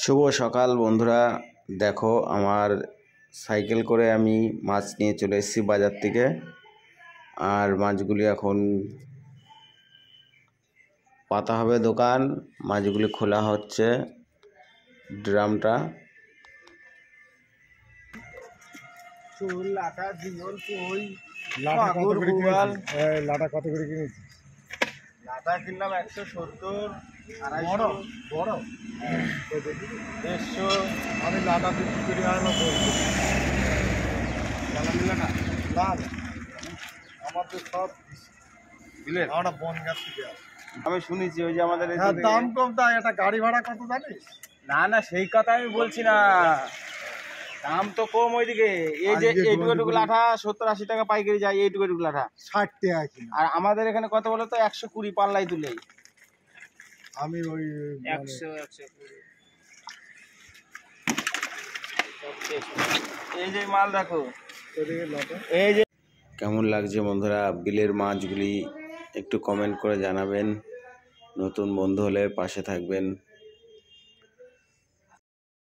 শুভ সকাল বন্ধুরা, দেখো আমার সাইকেল করে আমি মাছ নিয়ে চলে এসেছি বাজার থেকে। আর মাছগুলি এখন পাতা হবে দোকান, মাছগুলি খোলা হচ্ছে ড্রামটা। লাটা কত করে কিনেছি? লাটা কিনলাম 170, 250, বড় 150। আমি লাটা বিক্রি করে আনলাম না, আমাদের সব দিলেন? আমরা বন গাছ থেকে আসি। আমি শুনেছি ওই যে আমাদের হ্যাঁ, দাম কম, তাই এটা গাড়ি ভাড়া কত জানিস? না সেই কথা আমি বলছি না, দাম তো কম ওইদিকে। এই যে এইটুকু লাঠা 70-80 টাকা পাইকারি যায়, এইটুকু লাঠা 60 টাকা কিনা। আর আমাদের এখানে কত বলো তো, 120 পাল্লাই তুলেই। আমি ওই 120 এই যে মাল দেখো, এই যে কেমন লাগছে বন্ধুরা বিলের মাছগুলি একটু কমেন্ট করে জানাবেন। নতুন বন্ধু হলে পাশে থাকবেন।